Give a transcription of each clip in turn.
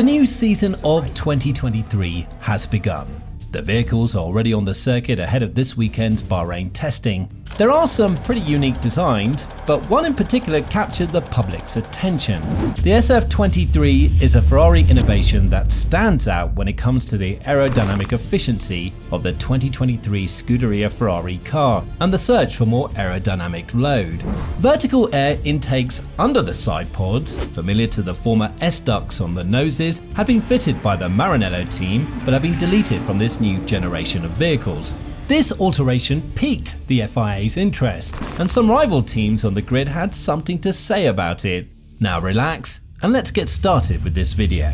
The new season of 2023 has begun. The vehicles are already on the circuit ahead of this weekend's Bahrain testing. There are some pretty unique designs, but one in particular captured the public's attention. The SF23 is a Ferrari innovation that stands out when it comes to the aerodynamic efficiency of the 2023 Scuderia Ferrari car and the search for more aerodynamic load. Vertical air intakes under the side pods, familiar to the former S-ducts on the noses, had been fitted by the Maranello team but have been deleted from this new generation of vehicles. This alteration piqued the FIA's interest, and some rival teams on the grid had something to say about it. Now relax, and let's get started with this video.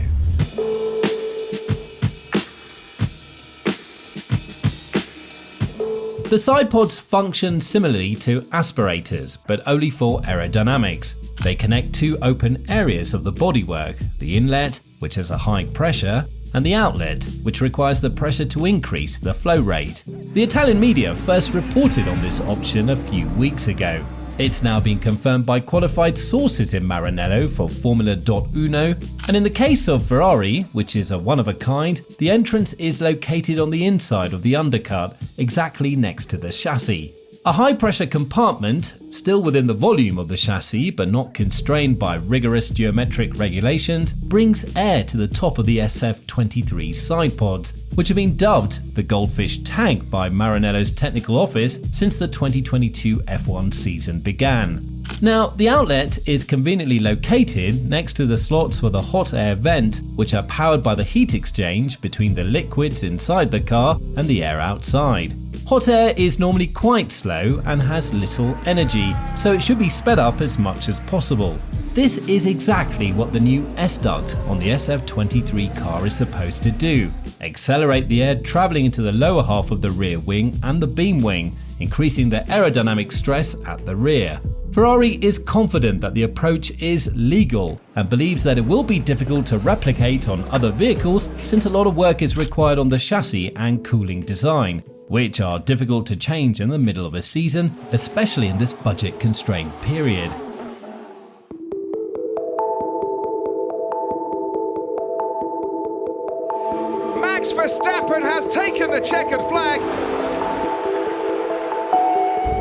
The side pods function similarly to aspirators, but only for aerodynamics. They connect two open areas of the bodywork, the inlet, which has a high pressure, and the outlet, which requires the pressure to increase the flow rate. The Italian media first reported on this option a few weeks ago. It's now been confirmed by qualified sources in Maranello for Formula 1, and in the case of Ferrari, which is a one-of-a-kind, the entrance is located on the inside of the undercut, exactly next to the chassis. A high-pressure compartment, still within the volume of the chassis but not constrained by rigorous geometric regulations, brings air to the top of the SF23 side pods, which have been dubbed the Goldfish Tank by Maranello's technical office since the 2022 F1 season began. Now, the outlet is conveniently located next to the slots for the hot air vent, which are powered by the heat exchange between the liquids inside the car and the air outside. Hot air is normally quite slow and has little energy, so it should be sped up as much as possible. This is exactly what the new S-duct on the SF23 car is supposed to do: accelerate the air traveling into the lower half of the rear wing and the beam wing, increasing the aerodynamic stress at the rear. Ferrari is confident that the approach is legal and believes that it will be difficult to replicate on other vehicles since a lot of work is required on the chassis and cooling design, which are difficult to change in the middle of a season, especially in this budget-constrained period. Max Verstappen has taken the checkered flag.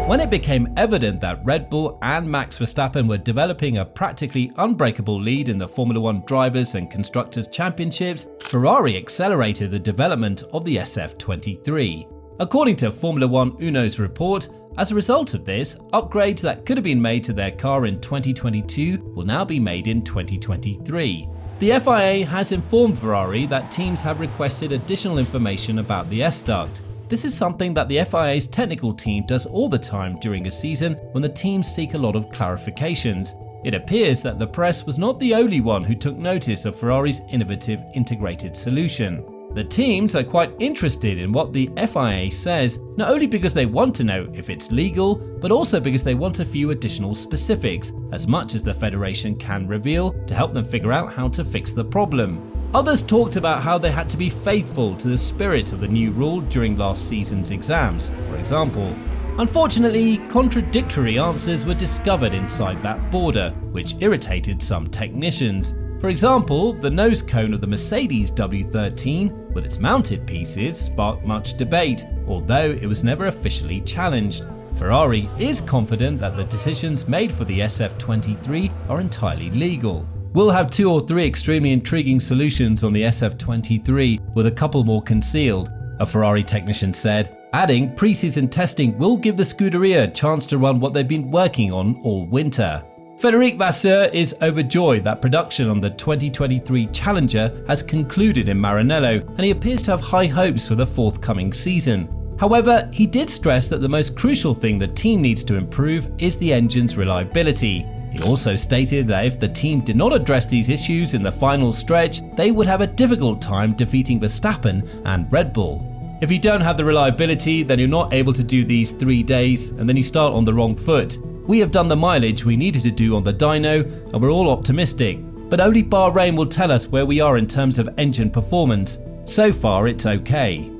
When it became evident that Red Bull and Max Verstappen were developing a practically unbreakable lead in the Formula 1 Drivers' and Constructors' Championships, Ferrari accelerated the development of the SF23. According to Formula 1's report, as a result of this, upgrades that could have been made to their car in 2022 will now be made in 2023. The FIA has informed Ferrari that teams have requested additional information about the S-duct. This is something that the FIA's technical team does all the time during a season when the teams seek a lot of clarifications. It appears that the press was not the only one who took notice of Ferrari's innovative integrated solution. The teams are quite interested in what the FIA says, not only because they want to know if it's legal, but also because they want a few additional specifics, as much as the federation can reveal, to help them figure out how to fix the problem. Others talked about how they had to be faithful to the spirit of the new rule during last season's exams, for example. Unfortunately, contradictory answers were discovered inside that border, which irritated some technicians. For example, the nose cone of the Mercedes W13 with its mounted pieces sparked much debate, although it was never officially challenged. Ferrari is confident that the decisions made for the SF23 are entirely legal. We'll have 2 or 3 extremely intriguing solutions on the SF23, with a couple more concealed, a Ferrari technician said, adding pre-season testing will give the Scuderia a chance to run what they've been working on all winter. Frédéric Vasseur is overjoyed that production on the 2023 Challenger has concluded in Maranello, and he appears to have high hopes for the forthcoming season. However, he did stress that the most crucial thing the team needs to improve is the engine's reliability. He also stated that if the team did not address these issues in the final stretch, they would have a difficult time defeating Verstappen and Red Bull. If you don't have the reliability, then you're not able to do these 3 days, and then you start on the wrong foot. We have done the mileage we needed to do on the dyno, and we're all optimistic, but only Bahrain will tell us where we are in terms of engine performance. So far, it's okay.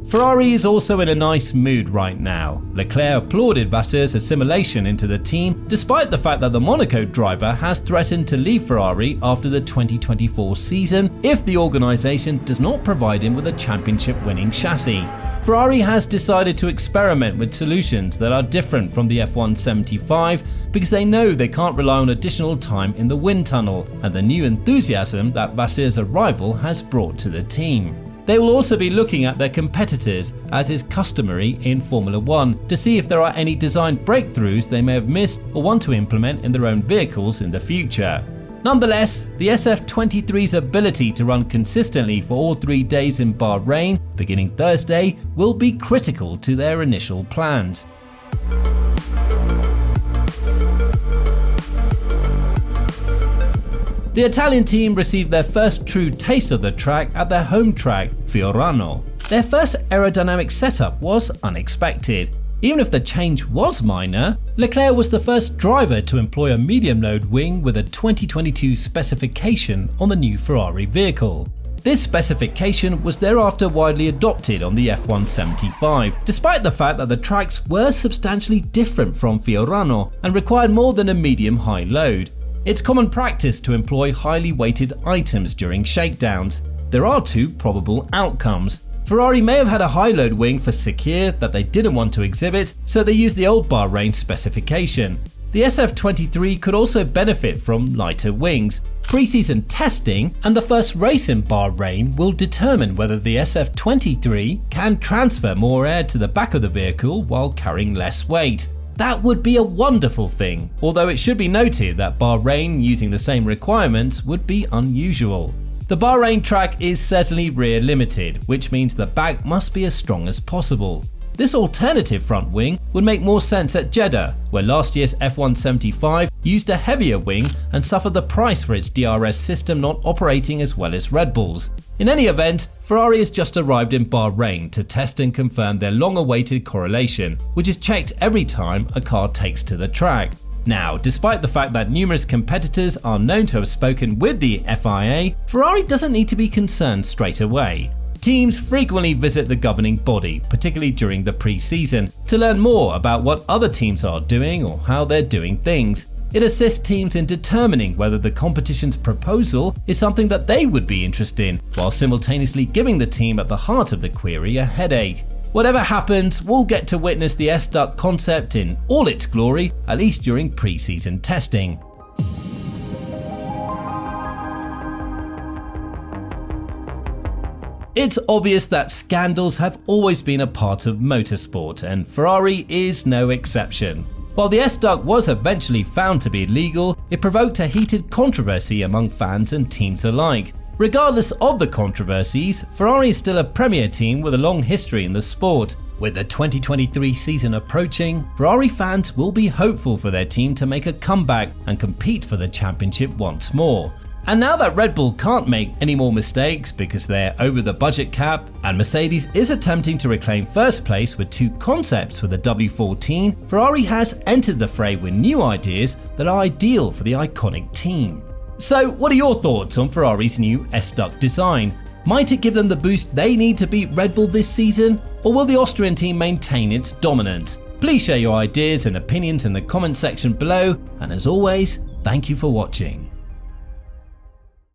Ferrari is also in a nice mood right now. Leclerc applauded Vasseurs' assimilation into the team, despite the fact that the Monaco driver has threatened to leave Ferrari after the 2024 season if the organisation does not provide him with a championship-winning chassis. Ferrari has decided to experiment with solutions that are different from the F175 because they know they can't rely on additional time in the wind tunnel and the new enthusiasm that Vasseurs' arrival has brought to the team. They will also be looking at their competitors, as is customary in Formula 1, to see if there are any design breakthroughs they may have missed or want to implement in their own vehicles in the future. Nonetheless, the SF23's ability to run consistently for all 3 days in Bahrain, beginning Thursday, will be critical to their initial plans. The Italian team received their first true taste of the track at their home track, Fiorano. Their first aerodynamic setup was unexpected. Even if the change was minor, Leclerc was the first driver to employ a medium-load wing with a 2022 specification on the new Ferrari vehicle. This specification was thereafter widely adopted on the F175, despite the fact that the tracks were substantially different from Fiorano and required more than a medium-high load. It's common practice to employ highly weighted items during shakedowns. There are 2 probable outcomes. Ferrari may have had a high-load wing for Scuderia that they didn't want to exhibit, so they used the old Bahrain specification. The SF23 could also benefit from lighter wings. Pre-season testing and the first race in Bahrain will determine whether the SF23 can transfer more air to the back of the vehicle while carrying less weight. That would be a wonderful thing, although it should be noted that Bahrain using the same requirements would be unusual. The Bahrain track is certainly rear limited, which means the back must be as strong as possible. This alternative front wing would make more sense at Jeddah, where last year's F175 used a heavier wing and suffered the price for its DRS system not operating as well as Red Bull's. In any event, Ferrari has just arrived in Bahrain to test and confirm their long-awaited correlation, which is checked every time a car takes to the track. Now, despite the fact that numerous competitors are known to have spoken with the FIA, Ferrari doesn't need to be concerned straight away. Teams frequently visit the governing body, particularly during the pre-season, to learn more about what other teams are doing or how they're doing things. It assists teams in determining whether the competition's proposal is something that they would be interested in, while simultaneously giving the team at the heart of the query a headache. Whatever happens, we'll get to witness the S-Duct concept in all its glory, at least during pre-season testing. It's obvious that scandals have always been a part of motorsport, and Ferrari is no exception. While the S-Duct was eventually found to be legal, it provoked a heated controversy among fans and teams alike. Regardless of the controversies, Ferrari is still a premier team with a long history in the sport. With the 2023 season approaching, Ferrari fans will be hopeful for their team to make a comeback and compete for the championship once more. And now that Red Bull can't make any more mistakes because they're over the budget cap, and Mercedes is attempting to reclaim first place with 2 concepts for the W14, Ferrari has entered the fray with new ideas that are ideal for the iconic team. So what are your thoughts on Ferrari's new S-Duct design? Might it give them the boost they need to beat Red Bull this season, or will the Austrian team maintain its dominance? Please share your ideas and opinions in the comment section below, and as always, thank you for watching.